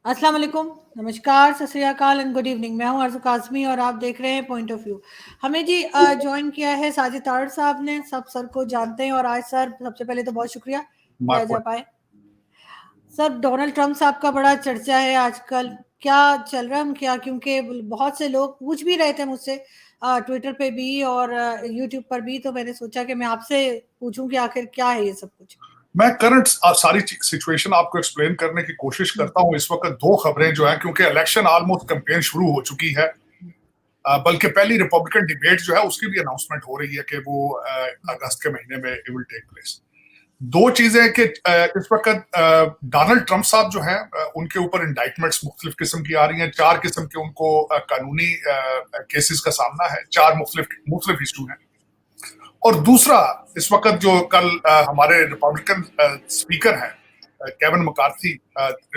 अस्सलाम वालेकुम, नमस्कार, सत श्री अकाल एंड गुड इवनिंग। मैं हूं अर्ज़ू काज़मी और आप देख रहे हैं पॉइंट ऑफ व्यू। हमें जी जॉइन किया है साजिद तारड़ साहब ने। सब सर को जानते हैं और आज सर सबसे पहले तो बहुत शुक्रिया कि आज आप आए। सर, डोनाल्ड ट्रंप साहब का बड़ा चर्चा है आजकल। क्या चल रहा है उनके, क्योंकि बहुत से लोग पूछ भी रहे थे मुझसे ट्विटर पे भी और यूट्यूब पर भी, तो मैंने सोचा कि मैं आपसे पूछूं कि आखिर क्या है ये सब कुछ। मैं करंट सारी सिचुएशन आपको एक्सप्लेन करने की कोशिश करता हूं। इस वक्त दो खबरें जो हैं, क्योंकि इलेक्शन ऑलमोस्ट कैंपेन शुरू हो चुकी है, बल्कि पहली रिपब्लिकन डिबेट जो है उसकी भी अनाउंसमेंट हो रही है कि वो अगस्त के महीने में इट विल टेक प्लेस। दो चीजें कि इस वक्त डोनाल्ड ट्रंप साहब जो हैं उनके ऊपर इंडाइटमेंट्स मुख्तलिफ किस्म की आ रही हैं। 4 किस्म के उनको कानूनी केसेस का सामना है। 4 मुख्तलिफ इशू हैं। और दूसरा, इस वक्त जो कल हमारे रिपब्लिकन स्पीकर हैं केविन मैकार्थी,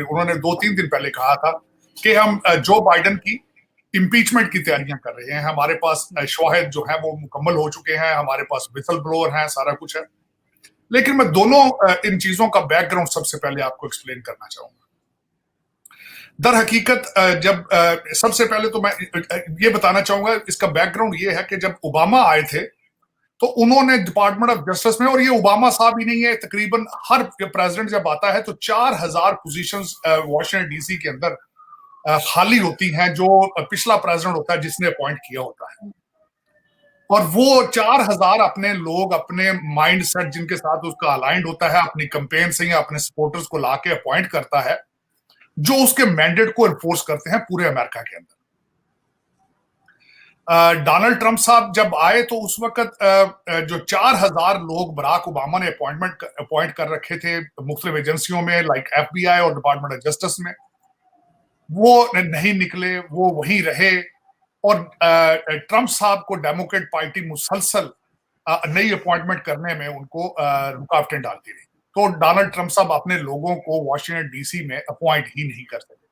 उन्होंने 2-3 दिन पहले कहा था कि हम जो बाइडेन की इम्पीचमेंट की तैयारियां कर रहे हैं। हमारे पास शवाहिद जो है वो मुकम्मल हो चुके हैं, हमारे पास विसल ब्लोअर हैं, सारा कुछ है। लेकिन मैं दोनों इन चीजों का बैकग्राउंड सबसे पहले आपको एक्सप्लेन करना चाहूंगा। दर हकीकत जब सबसे पहले तो मैं ये बताना चाहूंगा, इसका बैकग्राउंड ये है कि जब ओबामा आए थे तो उन्होंने डिपार्टमेंट ऑफ जस्टिस में, और ये ओबामा साहब ही नहीं है, तकरीबन हर प्रेसिडेंट जब आता है तो 4000 पोजीशंस वॉशिंगटन डीसी के अंदर खाली होती हैं, जो पिछला प्रेसिडेंट होता है जिसने अपॉइंट किया होता है। और वो 4000 अपने लोग, अपने माइंड सेट जिनके साथ उसका अलाइंड होता है, अपनी कंपेन से या अपने सपोर्टर्स को लाके अपॉइंट करता है, जो उसके मैंडेट को एनफोर्स करते हैं पूरे अमेरिका के अंदर। डोनाल्ड ट्रंप साहब जब आए तो उस वक्त जो 4000 लोग बराक ओबामा ने अपॉइंट कर रखे थे मुख्तलिफ एजेंसियों में, लाइक FBI और डिपार्टमेंट ऑफ जस्टिस में, वो नहीं निकले, वो वहीं रहे। और ट्रंप साहब को डेमोक्रेट पार्टी मुसलसल नई अपॉइंटमेंट करने में उनको रुकावटें डालती रही। तो डोनाल्ड ट्रंप साहब अपने लोगों को वॉशिंगटन डीसी में अपॉइंट ही नहीं कर सके,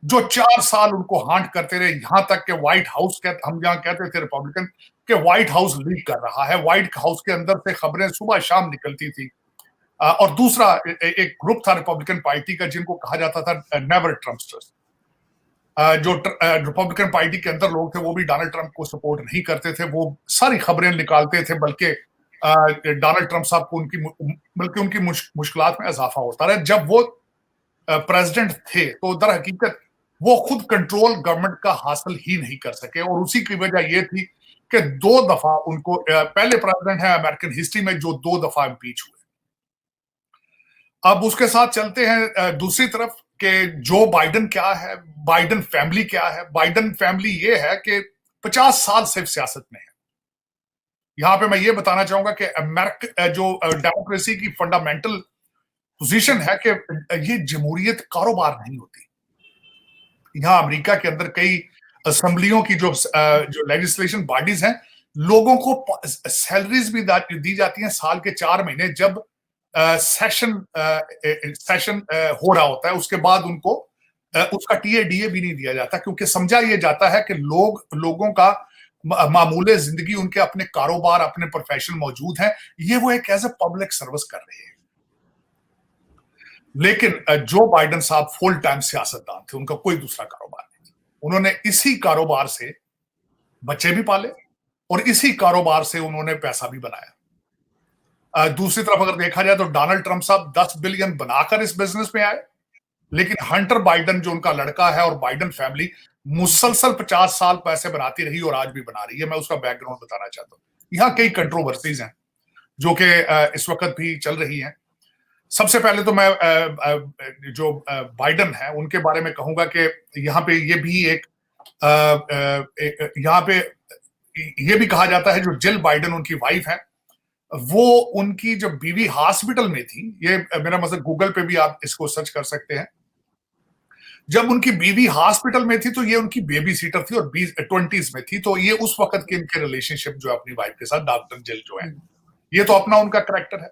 जो 4 साल उनको हांट करते रहे। यहां तक कि व्हाइट हाउस, हम जहां कहते थे रिपब्लिकन कि व्हाइट हाउस लीक कर रहा है, व्हाइट हाउस के अंदर से खबरें सुबह शाम निकलती थी। और दूसरा एक ग्रुप था रिपब्लिकन पार्टी का जिनको कहा जाता था नेवर ट्रम्पस्टर्स। जो रिपब्लिकन पार्टी के अंदर लोग थे वो भी डोनाल्ड ट्रंप को सपोर्ट नहीं करते थे, वो सारी खबरें निकालते थे, बल्कि डोनाल्ड ट्रंप साहब को उनकी मुश्किलात में इजाफा होता रहा। जब वो प्रेसिडेंट थे तो दर हकीकत वो खुद कंट्रोल गवर्नमेंट का हासिल ही नहीं कर सके, और उसी की वजह ये थी कि 2 दफा उनको, पहले प्रेसिडेंट है अमेरिकन हिस्ट्री में जो 2 दफा इम्पीच हुए। अब उसके साथ चलते हैं दूसरी तरफ कि जो बाइडेन क्या है, बाइडेन फैमिली क्या है। बाइडेन फैमिली ये है कि 50 साल सिर्फ सियासत में है। यहां पे मैं ये बताना चाहूंगा कि अमेरिका जो डेमोक्रेसी की फंडामेंटल पोजीशन है कि ये जमहूरियत कारोबार नहीं होती। यहाँ अमेरिका के अंदर कई असेंबलियों की जो लेजिस्लेशन बॉडीज हैं, लोगों को सैलरीज भी दी जाती हैं साल के 4 महीने। जब सेशन हो रहा होता है उसके बाद उनको उसका TA DA भी नहीं दिया जाता, क्योंकि समझा यह जाता है कि लोगों का मामूले जिंदगी, उनके अपने कारोबार, अपने प्रोफेशन मौजूद हैं, ये वो एक एज ए पब्लिक सर्विस कर रहे हैं। लेकिन जो बाइडेन साहब फुल टाइम सियासतदान थे, उनका कोई दूसरा कारोबार नहीं था। उन्होंने इसी कारोबार से बच्चे भी पाले और इसी कारोबार से उन्होंने पैसा भी बनाया। दूसरी तरफ अगर देखा जाए तो डोनाल्ड ट्रंप साहब 10 बिलियन बनाकर इस बिजनेस में आए, लेकिन हंटर बाइडेन जो उनका लड़का है और बाइडेन फैमिली मुसलसल 50 साल पैसे बनाती रही और आज भी बना रही है। मैं उसका बैकग्राउंड बताना चाहता हूँ। यहाँ कई कंट्रोवर्सीज हैं जो कि इस वक्त भी चल रही हैं। सबसे पहले तो मैं जो बाइडेन है उनके बारे में कहूंगा कि यहाँ पे ये भी यहाँ पे ये भी कहा जाता है, जो जिल बाइडेन उनकी वाइफ है, वो उनकी जो बीवी हॉस्पिटल में थी, ये मेरा मतलब गूगल पे भी आप इसको सर्च कर सकते हैं। जब उनकी बीवी हॉस्पिटल में थी तो ये उनकी बेबी सीटर थी और 20s में थी, तो ये उस वक्त के इनके रिलेशनशिप जो है अपनी वाइफ के साथ, डॉक्टर जिल जो है, ये तो अपना उनका करैक्टर है।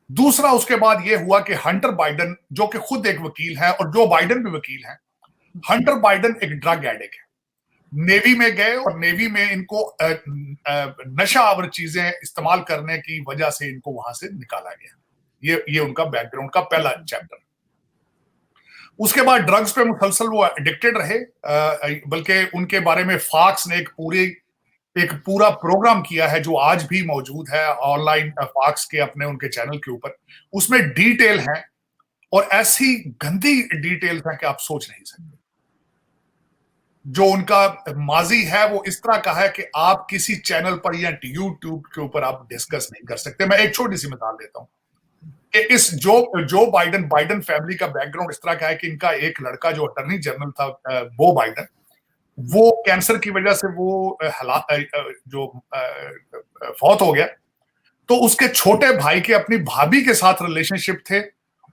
दूसरा उसके बाद यह हुआ कि हंटर बाइडेन, जो कि खुद एक वकील है और जो बाइडेन भी वकील है, हंटर बाइडेन एक ड्रग एडिक्ट है। नेवी में गए और नेवी में इनको नशा आवर चीजें इस्तेमाल करने की वजह से इनको वहां से निकाला गया। ये उनका बैकग्राउंड का पहला चैप्टर। उसके बाद ड्रग्स पे मुसलसल वो एडिक्टेड रहे, बल्कि उनके बारे में फॉक्स ने एक पूरा प्रोग्राम किया है जो आज भी मौजूद है ऑनलाइन फॉक्स के अपने उनके चैनल के ऊपर। उसमें डिटेल है और ऐसी गंदी डिटेल्स हैं कि आप सोच नहीं सकते। जो उनका माजी है वो इस तरह का है कि आप किसी चैनल पर या यूट्यूब के ऊपर आप डिस्कस नहीं कर सकते। मैं एक छोटी सी मिसाल देता हूं कि इस जो बाइडन फैमिली का बैकग्राउंड इस तरह का है कि इनका एक लड़का जो अटॉर्नी जनरल था, वो बाइडन, वो कैंसर की वजह से वो फौत हो गया। तो उसके छोटे भाई के अपनी भाभी के साथ रिलेशनशिप थे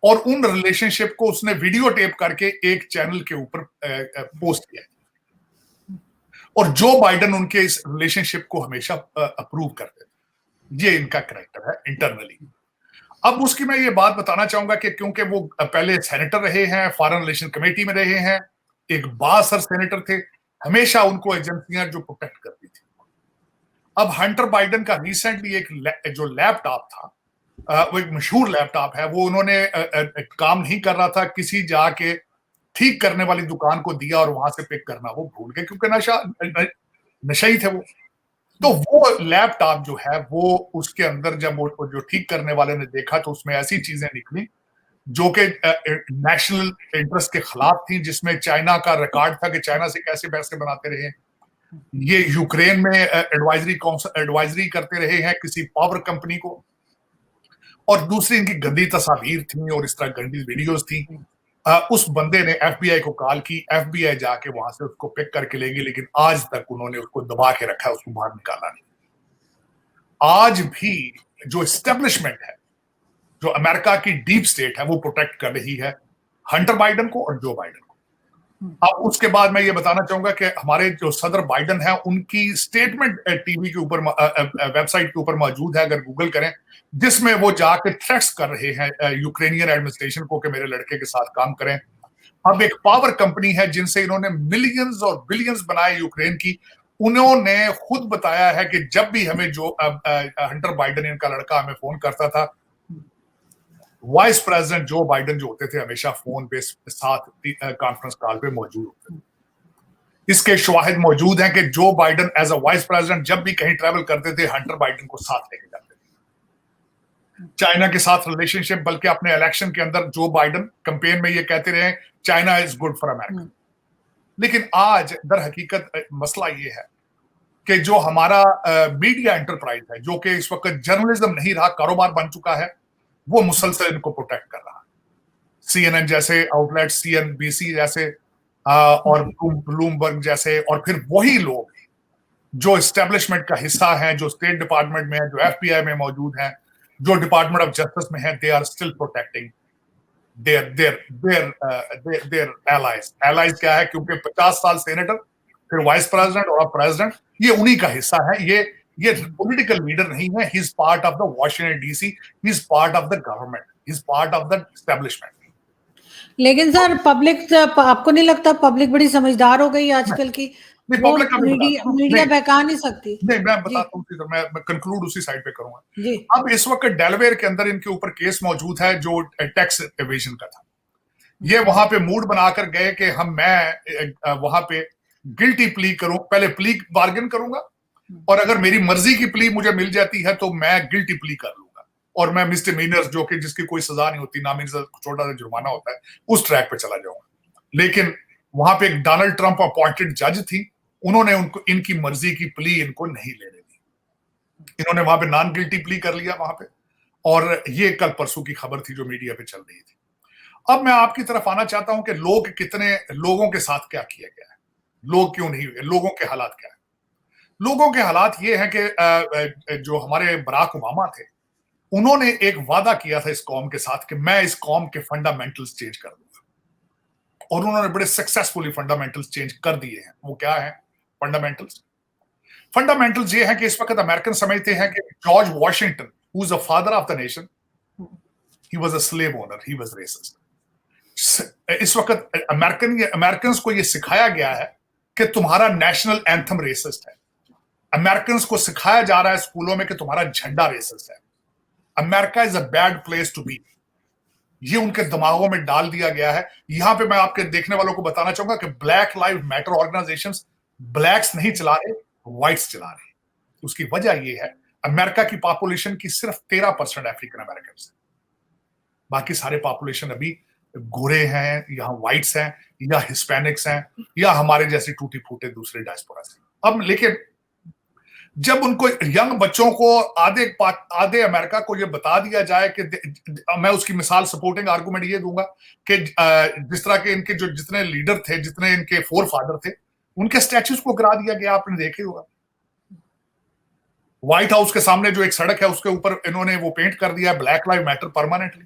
और उन रिलेशनशिप को उसने वीडियो टेप करके एक चैनल के ऊपर पोस्ट किया और जो बाइडन उनके इस रिलेशनशिप को हमेशा अप्रूव करते थे। ये इनका कैरेक्टर है इंटरनली। अब उसकी मैं ये बात बताना चाहूंगा कि क्योंकि वो पहले सेनेटर रहे हैं, फॉरेन रिलेशन कमेटी में रहे हैं, एक बासर सेनेटर थे, हमेशा उनको एजेंसियां जो प्रोटेक्ट करती थी। अब हंटर बाइडन का रिसेंटली एक जो लैपटॉप था, वो एक मशहूर लैपटॉप है, वो उन्होंने काम नहीं कर रहा था, किसी जाके ठीक करने वाली दुकान को दिया और वहां से पिक करना वो भूल गए क्योंकि नशई थे वो। तो वो लैपटॉप जो है वो उसके अंदर जब वो जो ठीक करने वाले ने देखा तो उसमें ऐसी चीजें निकली जो कि नेशनल इंटरेस्ट के खिलाफ थी, जिसमें चाइना का रिकॉर्ड था कि चाइना से कैसे पैसे बनाते रहे, ये यूक्रेन में एडवाइजरी करते रहे हैं किसी पावर कंपनी को, और दूसरी इनकी गंदी तस्वीर थी और इस तरह गंदी वीडियोस थी। उस बंदे ने एफबीआई को कॉल की, एफबीआई जाके वहां से उसको पिक करके लेगी, लेकिन आज तक उन्होंने उसको दबा के रखा है, उसको बाहर निकाला नहीं। आज भी जो एस्टेब्लिशमेंट है, जो अमेरिका की डीप स्टेट है, वो प्रोटेक्ट कर रही है हंटर बाइडन को और जो बाइडन को। अब उसके बाद मैं ये बताना चाहूंगा कि हमारे जो सदर बाइडन है उनकी स्टेटमेंट टीवी के ऊपर, वेबसाइट के ऊपर मौजूद है, अगर गूगल करें, जिसमें वो जाके थ्रेट्स कर रहे हैं यूक्रेनियन एडमिनिस्ट्रेशन को कि मेरे लड़के के साथ काम करें। अब एक पावर कंपनी है जिनसे इन्होंने मिलियंस और बिलियंस बनाए यूक्रेन की, उन्होंने खुद बताया है कि जब भी हमें जो हंटर बाइडन इनका लड़का हमें फोन करता था, वाइस प्रेसिडेंट जो बाइडन जो होते थे हमेशा फोन पे साथ कॉन्फ्रेंस कॉल पे मौजूद होते थे। इसके शवाहिद मौजूद हैं कि Joe Biden as a vice president जब भी कहीं ट्रैवल करते थे हंटर बाइडन को साथ लेके जाते थे। चाइना के साथ रिलेशनशिप, बल्कि अपने इलेक्शन के अंदर जो बाइडन कैंपेन में ये कहते रहे China is good for America. लेकिन आज दर हकीकत मसला ये है कि जो हमारा मीडिया एंटरप्राइज है, जो कि इस वक्त जर्नलिज्म नहीं रहा, कारोबार बन चुका है, वो मुसलसल इनको प्रोटेक्ट कर रहा है। सीएनएन जैसे आउटलेट, सीएनबीसी जैसे और ब्लूमबर्ग जैसे, और फिर वही लोग जो एस्टेब्लिशमेंट का हिस्सा हैं, जो स्टेट डिपार्टमेंट में है, जो एफबीआई में मौजूद हैं, जो डिपार्टमेंट ऑफ जस्टिस में है, they are still protecting their allies. Allies क्या है? क्योंकि 50 साल सेनेटर, फिर वाइस प्रेसिडेंट और अब प्रेसिडेंट, ये उन्हीं का हिस्सा है। ये पॉलिटिकल लीडर नहीं है, he is part of the Washington DC, he is part of the government, he is part of the establishment. लेकिन सर पब्लिक, आपको नहीं लगता पब्लिक बड़ी समझदार हो गई आजकल की? मीडिया बहका नहीं सकती। नहीं, मैं बताता हूँ, मैं कंक्लूड उसी साइड पे करूंगा। अब इस वक्त डेलावेयर के अंदर इनके ऊपर केस मौजूद है जो टैक्स एवेजन का था। ये वहां पे मूड बनाकर गए कि मैं वहां पे गिल्टी प्ली करूं, पहले प्ली बार्गेन करूंगा और अगर मेरी मर्जी की प्ली मुझे मिल जाती है तो मैं गिल्टी प्ली कर लूंगा और मैं मिस्डेमिनर्स, जो कि जिसकी कोई सजा नहीं होती, नामिन छोटा सा जुर्माना होता है, उस ट्रैक पे चला जाऊंगा। लेकिन वहां पे एक डोनाल्ड ट्रंप अपॉइंटेड जज थी, उन्होंने उनको इनकी मर्जी की प्ली इनको नहीं लेने दी। इन्होंने वहां पे नॉन गिल्टी प्ली कर लिया वहां पे, और ये कल परसों की खबर थी जो मीडिया पे चल रही थी। अब मैं आपकी तरफ आना चाहता हूं कि लोगों के साथ क्या किया गया है, लोग क्यों नहीं हुए, लोगों के हालात क्या है। लोगों के हालात ये हैं कि जो हमारे बराक ओबामा थे, उन्होंने एक वादा किया था इस कौम के साथ कि मैं इस कौम के फंडामेंटल्स चेंज कर दूंगा, और उन्होंने बड़े सक्सेसफुली फंडामेंटल्स चेंज कर दिए हैं। वो क्या है फंडामेंटल्स? फंडामेंटल्स ये है कि इस वक्त अमेरिकन समझते हैं कि George Washington, who is the father of the nation, he was a slave owner, he was racist. इस वक्त अमेरिकन को यह सिखाया गया है कि तुम्हारा नेशनल एंथम रेसिस्ट है। अमेरिकन को सिखाया जा रहा है स्कूलों में कि तुम्हारा झंडा रेसिस्ट है। America is a bad place to be. ये उनके दिमागों में डाल दिया गया है। यहां पे मैं आपके देखने वालों को बताना चाहूंगा कि black live matter organisations blacks नहीं चला रहे, व्हाइट्स चला रहे। उसकी वजह ये है, अमेरिका की पॉपुलेशन की सिर्फ 13% अफ्रीकन अमेरिकन है, बाकी सारे पॉपुलेशन अभी गोरे हैं, या व्हाइट्स हैं, या हिस्पैनिक्स हैं, या हमारे जैसे टूटी फूटे दूसरे डायस्पोरा से। अब लेकिन जब उनको यंग बच्चों को आधे अमेरिका को ये बता दिया जाए कि मैं उसकी मिसाल सपोर्टिंग आर्गुमेंट ये दूंगा कि जिस तरह के इनके जो जितने लीडर थे, जितने इनके फोर फादर थे, उनके स्टैच्यूज को गिरा दिया गया, आपने देखे होगा। व्हाइट हाउस के सामने जो एक सड़क है उसके ऊपर इन्होंने वो पेंट कर दिया है ब्लैक लाइव मैटर परमानेंटली।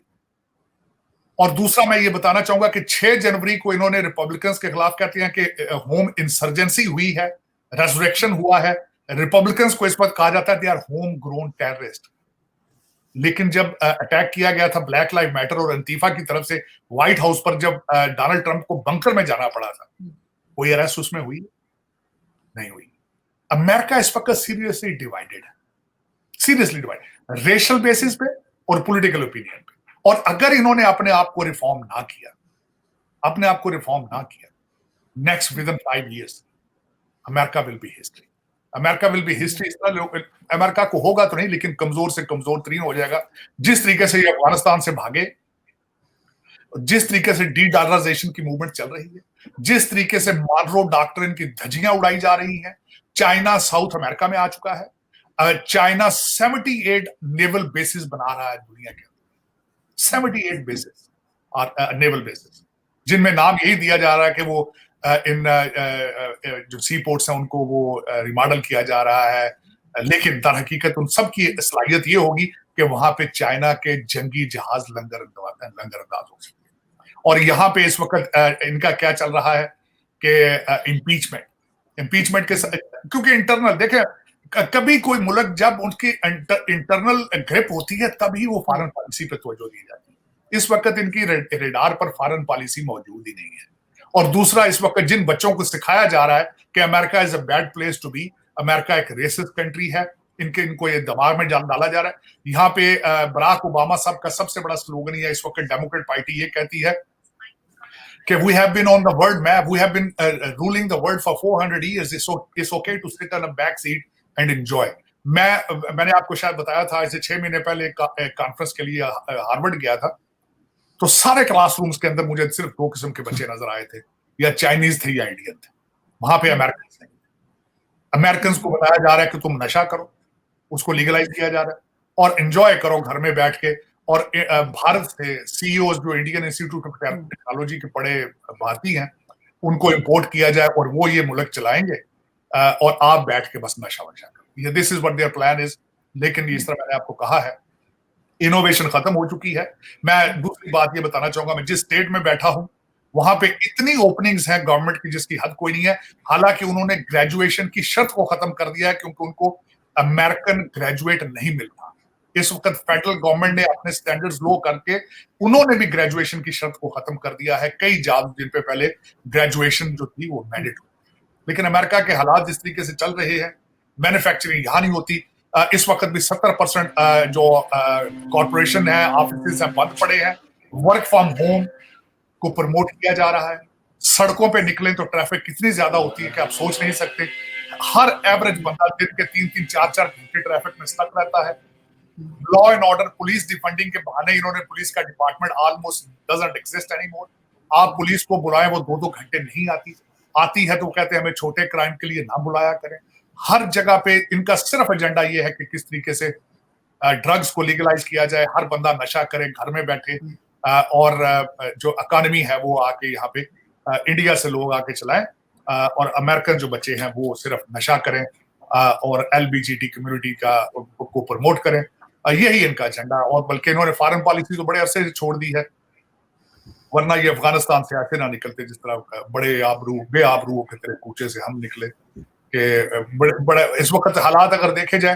और दूसरा मैं ये बताना चाहूंगा कि 6 जनवरी को इन्होंने रिपब्लिकन्स के खिलाफ कहते हैं कि होम इंसर्जेंसी हुई है, रेजरेक्शन हुआ है। रिपब्लिकन्स को इस वक्त कहा जाता है they are home grown terrorist. लेकिन जब अटैक किया गया था ब्लैक लाइव मैटर और अंतीफा की तरफ से व्हाइट हाउस पर, जब डोनाल्ड ट्रंप को बंकर में जाना पड़ा था, कोई अरेस्ट उसमें हुई नहीं हुई। अमेरिका इस वक्त सीरियसली डिवाइडेड है, सीरियसली डिवाइडेड, रेशियल बेसिस पे और पॉलिटिकल ओपिनियन पे। और अगर इन्होंने अपने आप को रिफॉर्म ना किया, अपने आप को रिफॉर्म ना किया, next with in 5 years America will be history. America will be history. इस तरह अमेरिका को होगा तो नहीं, लेकिन कमजोर से कमजोर तरीन हो जाएगा। जिस तरीके से ये अफगानिस्तान से भागे, जिस तरीके से डी डॉलराइजेशन की मूवमेंट चल रही है, जिस तरीके से मानरो डॉक्ट्रिन की धज्जियां उड़ाई जा रही हैं, चाइना साउथ अमेरिका में आ चुका है। चाइना 78 नेवल बेसिस बना रहा है दुनिया के, 78 बेसिस और नेवल बेसिस, जिनमें नाम यही दिया जा रहा है कि वो इन जो सी पोर्ट्स हैं उनको वो रिमॉडल किया जा रहा है। लेकिन दर हकीकत उन सब की सलाहियत ये होगी कि वहां पे चाइना के जंगी जहाज लंगर अंदाज हो सके। और यहाँ पे इस वक्त इनका क्या चल रहा है कि इम्पीचमेंट के, क्योंकि इंटरनल देखें, कभी कोई मुल्क जब उनकी इंटरनल ग्रिप होती है तभी वो फॉरेन पॉलिसी पे तवज्जो दी जाती है। इस वक्त इनकी रेडार पर फॉरेन पॉलिसी मौजूद ही नहीं है। और दूसरा, इस वक्त जिन बच्चों को सिखाया जा रहा है कि America is a bad place to be, America एक रेसिस्ट कंट्री है, इनको ये दिमाग में डाला जा रहा है। यहाँ पे बराक ओबामा साहब का सबसे बड़ा स्लोगन है इस वक्त, डेमोक्रेट पार्टी ये कहती है कि we have been on the world map, we have been ruling the world for 400 years, it's okay to sit on a back seat and enjoy। मैंने आपको शायद बताया था, ऐसे 6 महीने पहले एक कॉन्फ्रेंस के लिए हार्वर्ड गया था, तो सारे क्लासरूम्स के अंदर मुझे सिर्फ 2 किस्म के बच्चे नजर आए थे, या चाइनीज थे या इंडियन थे। वहां पे अमेरिकन को बताया जा रहा है कि तुम नशा करो, उसको लीगलाइज किया जा रहा है, और एंजॉय करो घर में बैठ के। और भारत से सीईओ जो इंडियन इंस्टीट्यूट ऑफ टेक्नोलॉजी के बड़े भारतीय हैं, उनको इंपोर्ट किया जाए और वो ये मुल्क चलाएंगे, और आप बैठ के बस नशा वशा करो। ये this is what their plan is. लेकिन इस तरह मैंने आपको कहा है, इनोवेशन खत्म हो चुकी है। मैं दूसरी बात ये बताना चाहूंगा, मैं जिस स्टेट में बैठा हूं वहां पे इतनी ओपनिंग्स हैं गवर्नमेंट की जिसकी हद कोई नहीं है। हालांकि उन्होंने ग्रेजुएशन की शर्त को खत्म कर दिया है, क्योंकि उनको अमेरिकन ग्रेजुएट नहीं मिलता। इस वक्त फेडरल गवर्नमेंट ने अपने स्टैंडर्ड्स लो करके उन्होंने भी ग्रेजुएशन की शर्त को खत्म कर दिया है। कई जॉब जिन पे पहले ग्रेजुएशन जो थी वो मैंडेटरी। लेकिन अमेरिका के हालात जिस तरीके से चल रहे हैं, मैन्युफैक्चरिंग यहां नहीं होती। इस वक्त भी 70% जो कॉर्पोरेशन है, ऑफिस हैं, बंद पड़े हैं। वर्क फ्रॉम होम को प्रमोट किया जा रहा है। सड़कों पे निकलें तो ट्रैफिक कितनी ज्यादा होती है कि आप सोच नहीं सकते। हर एवरेज बंदा दिन के 3-3, 4-4 घंटे ट्रैफिक में स्टक रहता है। लॉ एंड ऑर्डर, पुलिस डिफंडिंग के बहाने इन्होंने पुलिस का department almost doesn't exist anymore. आप पुलिस को बुलाएं वो 2-2 घंटे नहीं आती है तो कहते हैं हमें छोटे क्राइम के लिए ना बुलाया करें। हर जगह पे इनका सिर्फ एजेंडा ये है कि किस तरीके से ड्रग्स को लीगलाइज किया जाए, हर बंदा नशा करे घर में बैठे, और जो इकोनॉमी है वो आके यहाँ पे इंडिया से लोग आके चलाएं, और अमेरिकन जो बच्चे हैं वो सिर्फ नशा करें और एलबीजीटी कम्युनिटी को प्रमोट करें। यही इनका एजेंडा। और बल्कि इन्होंने फॉरेन पॉलिसी तो बड़े अरसे से छोड़ दी है, वरना ये अफगानिस्तान से ऐसे ना निकलते जिस तरह बड़े बेआबरू के तरह कूचे से हम निकले। कि बड़े इस वक्त हालात अगर देखे जाए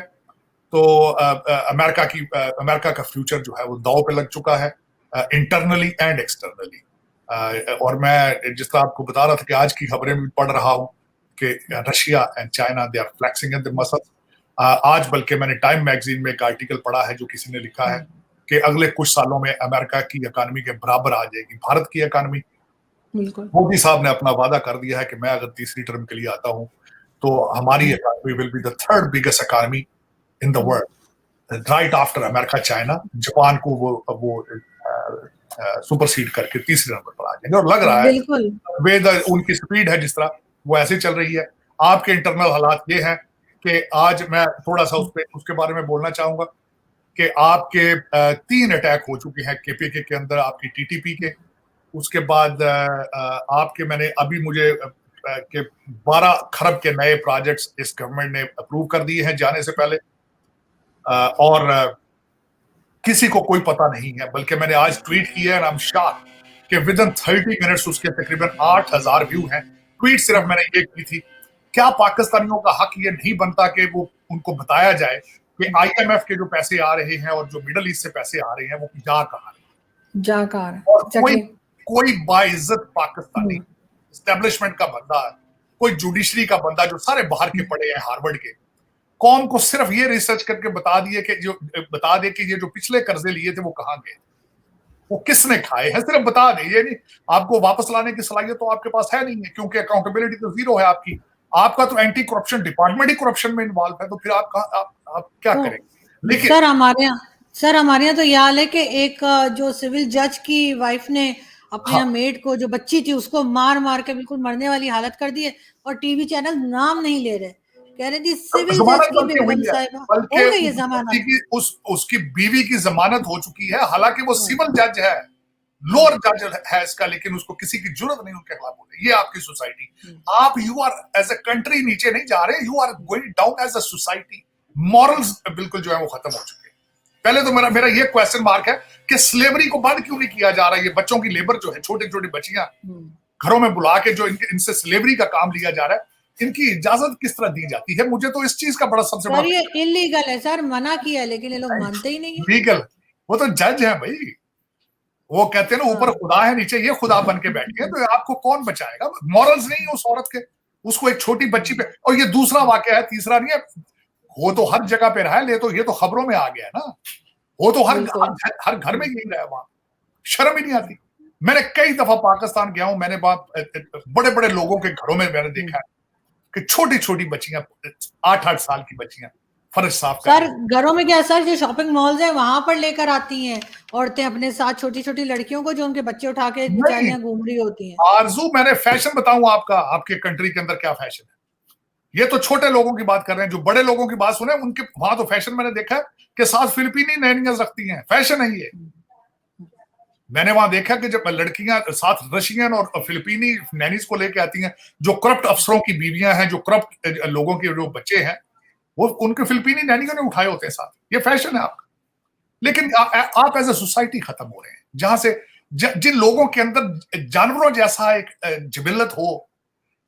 तो अमेरिका का फ्यूचर जो है वो दांव पे लग चुका है, इंटरनली एंड एक्सटर्नली। और मैं जिस तरह आपको बता रहा था कि आज की खबरें भी पढ़ रहा हूँ कि Russia and China they are flexing in the muscle. आज बल्कि मैंने टाइम मैगजीन में एक आर्टिकल पढ़ा है जो किसी ने लिखा है कि अगले कुछ सालों में अमेरिका की इकॉनमी के बराबर आ जाएगी भारत की इकॉनमी। बिल्कुल। मोदी साहब ने अपना वादा कर दिया है कि मैं अगर तीसरी टर्म के लिए आता हूं तो हमारी economy will be the third biggest economy in the world, right after America, China, Japan को वो सुपरसीड करके तीसरे नंबर पर आ जाएंगे। और लग रहा है बिल्कुल उनकी स्पीड है जिस तरह वो ऐसे चल रही है। आपके इंटरनल हालात ये हैं कि आज मैं थोड़ा सा उसके बारे में बोलना चाहूंगा कि आपके 3 अटैक हो चुके हैं केपीके के अंदर, आपकी टीटीपी के। उसके बाद आपके मैंने अभी मुझे के 12 खरब के नए प्रोजेक्ट्स इस गवर्नमेंट ने अप्रूव कर दिए हैं जाने से पहले, और किसी को कोई पता नहीं है। बल्कि मैंने आज ट्वीट किया है, आई एम शॉक्ड कि विद इन 30 मिनट्स उसके तकरीबन 8000 व्यू हैं। ट्वीट सिर्फ मैंने ये की थी, क्या पाकिस्तानियों का हक ये नहीं बनता कि वो उनको बताया जाए कि IMF के जो पैसे आ रहे हैं और जो मिडल ईस्ट से पैसे आ रहे हैं वो जा कहाँ रहे हैं। और कोई बाइज्जत पाकिस्तानी एस्टेब्लिशमेंट का बंदा, कोई जुडिशरी का बंदा जो सारे बाहर के पढ़े हैं हार्वर्ड के, कौम को सिर्फ ये रिसर्च करके बता दे कि ये जो पिछले कर्जे लिए थे वो कहाँ गए, वो किसने खाए हैं, सिर्फ बता दे। ये नहीं, आपको वापस लाने की सलाहियत तो आपके पास है नहीं है, क्योंकि अकाउंटेबिलिटी तो जीरो है आपकी। आपका तो एंटी करप्शन डिपार्टमेंट ही करप्शन में इन्वॉल्व है, तो फिर आप क्या करेंगे। लेकिन सर हमारे यहाँ तो यह हाल है कि एक जो सिविल जज की वाइफ ने अपने यहाँ मेड को, जो बच्ची थी, उसको मार मार के बिल्कुल मरने वाली हालत कर दी है, और टीवी चैनल नाम नहीं ले रहे, कह रहे थी सिविल जज की बेगम साहिबा हो गई है जमानत। उसकी बीवी की जमानत हो चुकी है, हालांकि वो सिविल जज है, लोअर जज है इसका, लेकिन उसको किसी की जरूरत नहीं उनके खिलाफ बोलने। ये आपकी सोसाइटी, आप you are as a country नीचे नहीं जा रहे, you are going down as a society. Morals बिल्कुल जो है वो खत्म हो चुके हैं। पहले तो मेरा ये क्वेश्चन मार्क है कि स्लेवरी को बंद क्यों नहीं किया जा रहा है। ये बच्चों की लेबर जो है, छोटी छोटी बच्चियां घरों में बुला के जो इनसे स्लेवरी का काम लिया जा रहा है, इनकी इजाजत किस तरह दी जाती है। मुझे तो इस चीज का बड़ा सबसे बड़ा, ये इलीगल है सर, मना किया है, लेकिन ये लोग मानते ही नहीं है। लीगल, वो तो जज है भाई, वो कहते हैं ना ऊपर खुदा है, नीचे ये खुदा बन के बैठी है, तो आपको कौन बचाएगा। मॉरल्स नहीं है उस औरत के, उसको एक छोटी बच्ची पे। और ये दूसरा वाकया है, तीसरा नहीं है, वो तो हर जगह पे रहा है, तो ये तो खबरों में आ गया ना, वो तो हर घर में यही रहा है, वहां शर्म ही नहीं आती। मैंने कई दफा पाकिस्तान गया हूं, मैंने बड़े बड़े लोगों के घरों में मैंने देखा है कि छोटी छोटी बच्चियां, 8-8 साल की बच्चियां फर्श साफ कर। सर घरों में क्या सर, जो शॉपिंग मॉल्स है वहां पर लेकर आती हैं औरतें अपने साथ छोटी छोटी लड़कियों को, जो उनके बच्चे उठा के बेचारियां घूम रही होती हैं। आरजू, मैंने फैशन बताऊं आपके कंट्री के अंदर क्या फैशन है। ये तो छोटे लोगों की बात कर रहे हैं, जो बड़े लोगों की बात सुने उनके वहां तो फैशन मैंने देखा है कि साथ फिलिपीनी नैनियां रखती हैं, फैशन है ये। मैंने वहां देखा कि जब लड़कियां साथ रशियन और फिलिपीनी नैनीज को लेके आती हैं, जो करप्ट अफसरों की बीवियां हैं, जो करप्ट लोगों के जो बच्चे हैं, वो उनके फिलिपीनी नैनियों ने उठाए होते हैं साथ। ये फैशन है आपका। लेकिन आप एज ए सोसाइटी खत्म हो रहे हैं, जहां से जिन लोगों के अंदर जानवरों जैसा एक जिबिल्लत हो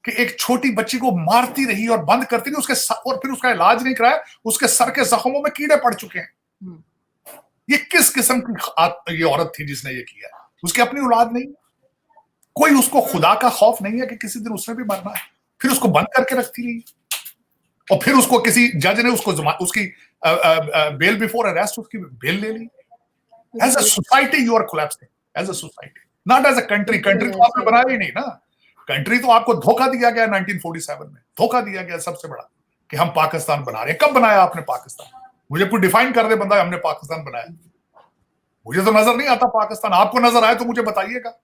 कि एक छोटी बच्ची को मारती रही और बंद करती नहीं, और फिर उसका इलाज नहीं कराया, उसके सर के जख्मों में कीड़े पड़ चुके हैं। ये किस किस्म की ये औरत थी जिसने ये किया? उसकी अपनी औलाद नहीं, कोई उसको खुदा का खौफ नहीं है कि किसी दिन उसने भी मरना है, फिर उसको बंद करके रखती रही, और फिर उसको किसी जज ने उसकी बेल बिफोर अरेस्ट उसकी बेल ले ली। As a society you are collapsing, as a society, not as a country. Country तो आपने बनाया ही नहीं ना, कंट्री तो आपको धोखा दिया गया 1947 में, धोखा दिया गया सबसे बड़ा कि हम पाकिस्तान बना रहे हैं। कब बनाया आपने पाकिस्तान? मुझे कोई डिफाइन कर दे बंदा, हमने पाकिस्तान बनाया। मुझे तो नजर नहीं आता पाकिस्तान, आपको नजर आए तो मुझे बताइएगा।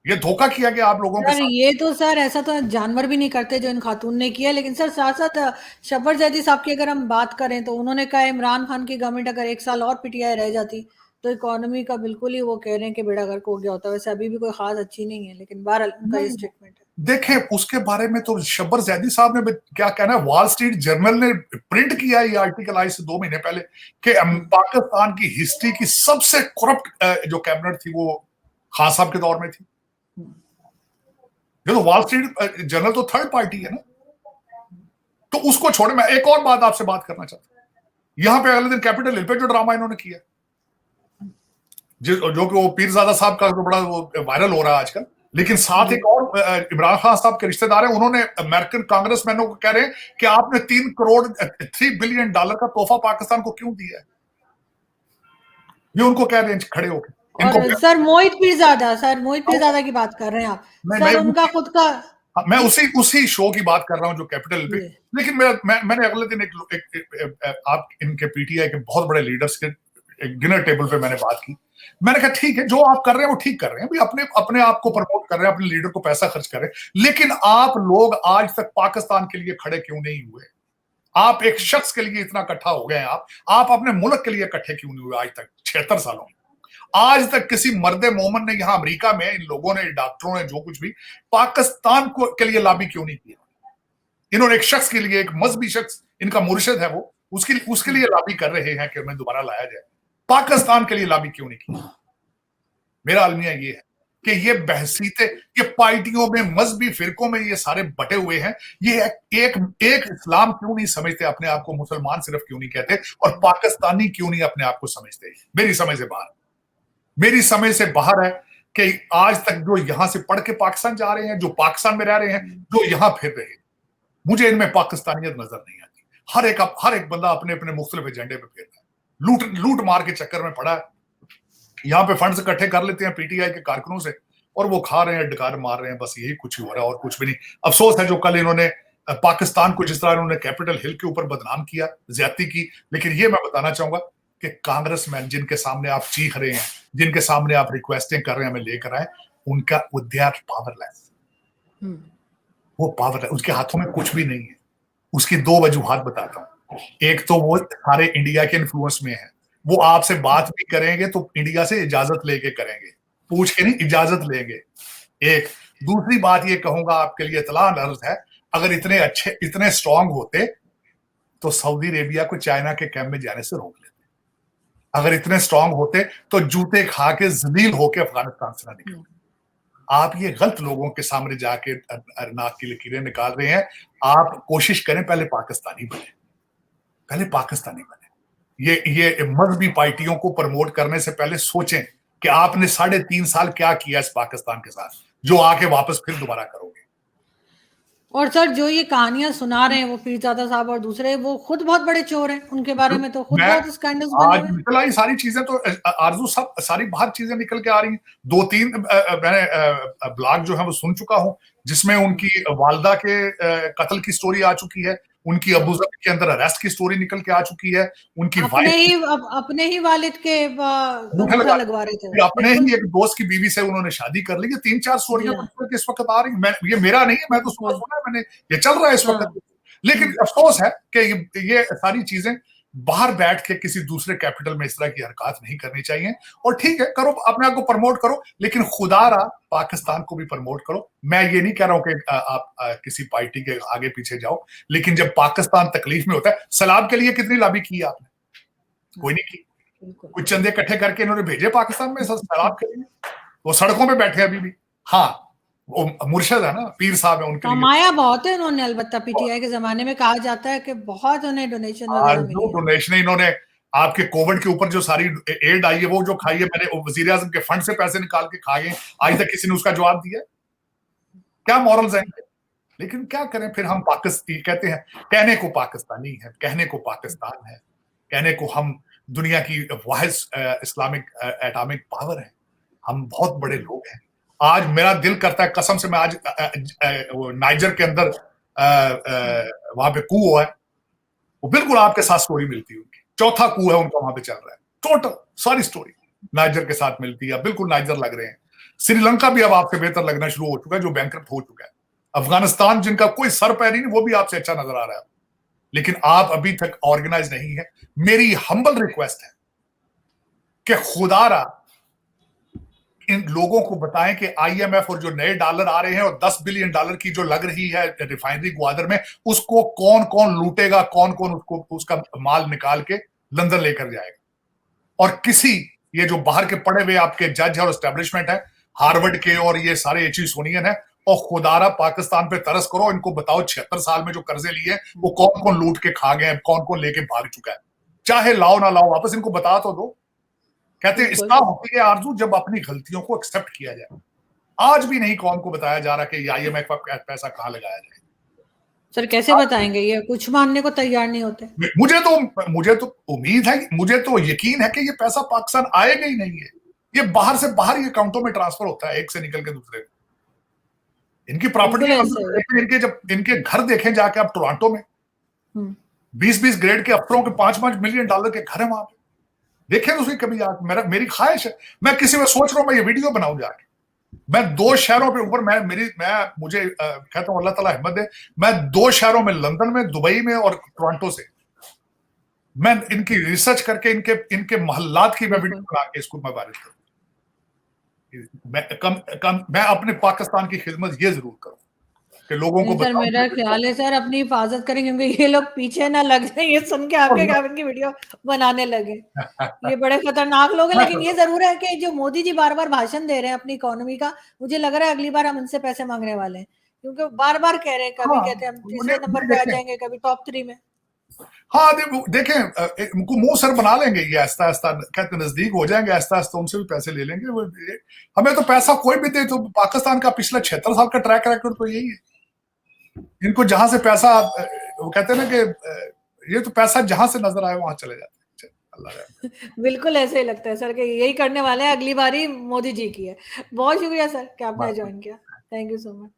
ये धोखा किया गया आप लोगों के साथ। ये तो सर ऐसा तो जानवर भी नहीं करते जो इन खातून ने किया। लेकिन सर साथ साथ शब्बर जैदी साहब की अगर हम बात करें तो उन्होंने कहा इमरान खान की गवर्नमेंट अगर 1 साल और पीटीआई रह जाती तो इकोनॉमी का बिल्कुल ही वो कह रहे हैं कि बेड़ा गर्क हो गया होता। वैसे अभी भी कोई खास अच्छी नहीं है, लेकिन बहरहाल उनका ये स्टेटमेंट है। देखें उसके बारे में तो शब्बर जैदी साहब ने क्या कहना है, वॉल स्ट्रीट जर्नल ने प्रिंट किया ये आर्टिकल आज से 2 महीने पहले कि पाकिस्तान की हिस्ट्री की सबसे करप्ट जो कैबिनेट थी वो खान साहब के दौर में थी। ये तो वॉल स्ट्रीट जर्नल तो थर्ड पार्टी है ना, तो उसको छोड़े। मैं एक और बात आपसे बात करना चाहता हूं। यहां पे अगले दिन कैपिटल हिल पे जो ड्रामा इन्होंने किया, जो कि वो पीरजादा साहब का जो बड़ा वो वायरल हो रहा है आजकल, लेकिन साथ एक और इमरान खान साहब के रिश्तेदार हैं, उन्होंने अमेरिकन कांग्रेसमैनों को कह रहे हैं कि आपने $3 बिलियन का तोहफा पाकिस्तान को क्यों दिया है। ये उनको कह रहे हैं खड़े होकर। इनको और सर मोहित पीरजादा की बात कर रहे हैं आप सर, उनका खुद का। मैं उसी शो की बात कर रहा हूं जो कैपिटल पे। लेकिन मैंने अगले दिन आप इनके पीटीआई के बहुत बड़े लीडर्स के एक डिनर टेबल पे मैंने बात की। मैंने कहा ठीक है, जो आप कर रहे हैं वो ठीक कर रहे हैं, भी अपने आप को प्रमोट कर रहे हैं, अपने लीडर को पैसा खर्च कर रहे हैं, लेकिन आप लोग आज तक पाकिस्तान के लिए खड़े क्यों नहीं हुए? आप एक शख्स के लिए इतना इकट्ठा हो गए हैं, आप अपने मुल्क के लिए इकट्ठे क्यों नहीं हुए आज तक 76 सालों में? आज तक किसी मर्दे मोमन ने यहां अमेरिका में, इन लोगों ने, डॉक्टरों ने, जो कुछ भी, पाकिस्तान को के लिए लॉबी क्यों नहीं किया? इन्होंने एक शख्स के लिए, एक मजहबी शख्स, इनका मुर्शिद है वो, उसके लिए लॉबी कर रहे हैं कि मैं दोबारा लाया जाए। पाकिस्तान के लिए लॉबी क्यों नहीं की? मेरा अलमिया ये है कि ये बहसीते, ये पार्टियों में, मजहबी फिरकों में ये सारे बटे हुए हैं। ये एक इस्लाम क्यों नहीं समझते अपने आप को? मुसलमान सिर्फ क्यों नहीं कहते? और पाकिस्तानी क्यों नहीं अपने आप को समझते? मेरी समझ से बाहर है कि आज तक जो यहां से पढ़ के पाकिस्तान जा रहे हैं, जो पाकिस्तान में रह रहे हैं, जो यहां फिर रहे हैं, मुझे इनमें पाकिस्तानियत नजर नहीं आती। हर एक बंदा अपने अपने मुख्तलिफ एजेंडे पे फिर रहा है, लूट मार के चक्कर में पड़ा है। यहाँ पे फंड्स इकट्ठे कर लेते हैं पीटीआई के कारकुनों से और वो खा रहे हैं, डकार मार रहे हैं, बस यही कुछ ही हो रहा है और कुछ भी नहीं। अफसोस है जो कल इन्होंने पाकिस्तान को जिस तरह इन्होंने कैपिटल हिल के ऊपर बदनाम किया, ज्यादती की। लेकिन ये मैं बताना चाहूंगा कि कांग्रेसमैन जिनके सामने आप चीख रहे हैं, जिनके सामने आप रिक्वेस्टिंग कर रहे हैं हमें लेकर आए, उनका दे आर पावरलेस। वो पावरलेस, उसके हाथों में कुछ भी नहीं है। उसकी दो वजूहात बताता हूं। एक तो वो सारे इंडिया के इन्फ्लुएंस में है, वो आपसे बात भी करेंगे तो इंडिया से इजाजत लेके करेंगे, पूछ के नहीं, इजाजत लेंगे। एक दूसरी बात ये कहूंगा आपके लिए इतला अर्ज है, अगर इतने अच्छे, इतने स्ट्रांग होते तो सऊदी अरेबिया को चाइना के कैंप में जाने से रोक लेते। अगर इतने स्ट्रांग होते तो जूते खा के जलील होके अफगानिस्तान से ना निकलते। आप ये गलत लोगों के सामने जाके नाक की लकीरें निकाल रहे हैं। आप कोशिश करें पहले पाकिस्तानी बने। ये मजहबी पार्टियों को प्रमोट करने से पहले सोचें कि आपने 3.5 साल क्या किया इस पाकिस्तान के साथ, जो आके वापस फिर दोबारा करोगे। और सर जो ये कहानियां सुना रहे हैं वो पीरजादा साहब और दूसरे, वो खुद बहुत बड़े चोर हैं, उनके बारे में तो खुद बहुत स्कैंडल्स बने आज निकल आई सारी चीजें, तो आरजू सब सारी बाहर चीजें निकल के आ रही हैं। 2-3 मैंने ब्लॉग जो है वो सुन चुका हूं, जिसमें उनकी वालदा के कत्ल की स्टोरी आ चुकी है, उनकी अबू धाबी के अंदर अरेस्ट की स्टोरी निकल के आ चुकी है, उनकी अपने ही वालिद के अंगूठा लगवा रहे थे, अपने ही एक दोस्त की बीवी से उन्होंने शादी कर ली। 3-4 स्टोरियां इस वक्त आ रही है। ये मेरा नहीं है, मैं तो सुना है मैंने, ये चल रहा है इस वक्त। लेकिन अफसोस है कि ये सारी चीजें बाहर बैठ के किसी दूसरे कैपिटल में इस तरह की हरकत नहीं करनी चाहिए। और ठीक है, करो, अपने आप को प्रमोट करो, लेकिन खुदारा पाकिस्तान को भी प्रमोट करो। मैं ये नहीं कह रहा हूं कि आप किसी पार्टी के आगे पीछे जाओ, लेकिन जब पाकिस्तान तकलीफ में होता है, सलाब के लिए कितनी लॉबी की आपने? कोई नहीं की। कुछ चंदे इकट्ठे करके इन्होंने भेजे पाकिस्तान में सलाब के लिए, वो सड़कों पे बैठे अभी भी। हाँ, वो मुर्शद है ना, पीर साहब है, उनके लिए कमाया बहुत है उन्होंने। अलबत्ता पीटीआई के जमाने में कहा जाता है कि बहुत उन्हें डोनेशन वगैरह मिली है। डोनेशन इन्होंने आपके कोविड के ऊपर जो सारी एड आई है वो जो खाई है, मैंने वजीर आजम के फंड से पैसे निकाल के खाए, आज तक किसी ने उसका जवाब दिया? क्या मॉरल्स हैं? लेकिन क्या करें फिर, हम पाकिस्तानी कहते हैं, कहने को पाकिस्तानी है, कहने को पाकिस्तान है, कहने को हम दुनिया की वाहिद इस्लामिक एटॉमिक पावर है, हम बहुत बड़े लोग हैं। आज मेरा दिल करता है कसम से, मैं आज नाइजर के अंदर वहां पे कू हुआ है, वो बिल्कुल आपके साथ स्टोरी मिलती है उनकी। चौथा कू है उनका वहां पे चल रहा है, टोटल सारी स्टोरी नाइजर के साथ मिलती है। बिल्कुल नाइजर लग रहे हैं। श्रीलंका भी अब आपसे बेहतर लगना शुरू हो चुका है, जो बैंकरप्ट हो चुका है। अफगानिस्तान जिनका कोई सर पैर नहीं, वो भी आपसे अच्छा नजर आ रहा है, लेकिन आप अभी तक ऑर्गेनाइज नहीं है। मेरी हम्बल रिक्वेस्ट है कि खुदारा इन लोगों को बताएं कि आईएमएफ और जो नए डॉलर आ रहे हैं और $10 बिलियन की जो लग रही है रिफाइनरी ग्वादर में, उसको कौन कौन लूटेगा, कौन कौन उसको उसका माल निकाल के लंदन लेकर जाएगा। और किसी ये जो बाहर के पड़े हुए आपके जज और एस्टेब्लिशमेंट है, हार्वर्ड के और ये सारे एचीसोनियन है, और खुदारा पाकिस्तान पे तरस करो, इनको बताओ 76 साल में जो कर्जे लिए वो कौन कौन लूट के खा गए, कौन कौन लेके भाग चुका है। चाहे लाओ ना लाओ, वापस इनको बता तो दो। कहते हैं इस्लाम होती है आरजू जब अपनी गलतियों को एक्सेप्ट किया जाए। आज भी नहीं कौन को बताया जा रहा कि आईएमएफ का पैसा कहां लगाया जाए। सर कैसे बताएंगे, ये कुछ मानने को तैयार नहीं होते। मुझे तो उम्मीद है, मुझे तो यकीन है कि ये पैसा पाकिस्तान आएगा ही नहीं है। ये बाहर से बाहर ही अकाउंटों में ट्रांसफर होता है, एक से निकल के दूसरे। इनकी प्रॉपर्टी इनके जब इनके घर देखें जाके आप टोरंटो में, 20-20 ग्रेड के अफसरों के $5-5 मिलियन के घर है वहां पे। देखें तो सही कभी आप। मेरी ख्वाहिश है, मैं किसी में सोच रहा हूं मैं ये वीडियो बनाऊं जाके। मैं 2 शहरों पे ऊपर मुझे कहता हूं अल्लाह ताला हिम्मत दे, मैं 2 शहरों में, लंदन में, दुबई में और टोरंटो से, मैं इनकी रिसर्च करके इनके मोहल्लात की मैं वीडियो बना के इसको मैं वायरल करूं। मैं अपने पाकिस्तान की खिदमत ये जरूर करूं कि लोगों को सर मेरा ख्याल है सर अपनी हिफाजत करें, क्योंकि ये लोग पीछे ना लग जाए ये सुन के आपके कैबिन की वीडियो बनाने लगे। ये बड़े खतरनाक लोग हैं। लेकिन ये जरूर है कि जो मोदी जी बार बार भाषण दे रहे हैं अपनी इकोनॉमी का, मुझे लग रहा है अगली बार हम उनसे पैसे मांगने वाले हैं, क्योंकि बार बार कह रहे हैं, कभी कहते हैं हम तीसरे नंबर पे आ जाएंगे, कभी टॉप 3 में। हाँ देखें, उनको मुंह सर बना लेंगे ये आहिस्ता आहिस्ता, कहते नजदीक हो जाएंगे आहिस्ता आहिस्ता, उनसे भी पैसे ले लेंगे। हमें तो पैसा कोई भी दे, तो पाकिस्तान का पिछला 76 साल का ट्रैक रिकॉर्ड तो यही है। इनको जहां से पैसा, वो कहते हैं ना कि ये तो पैसा जहां से नजर आए वहां चले जाते हैं। अल्लाह बिल्कुल ऐसे ही लगता है सर कि यही करने वाले हैं, अगली बारी मोदी जी की है। बहुत शुक्रिया सर कि आपने ज्वाइन किया। Thank you so much.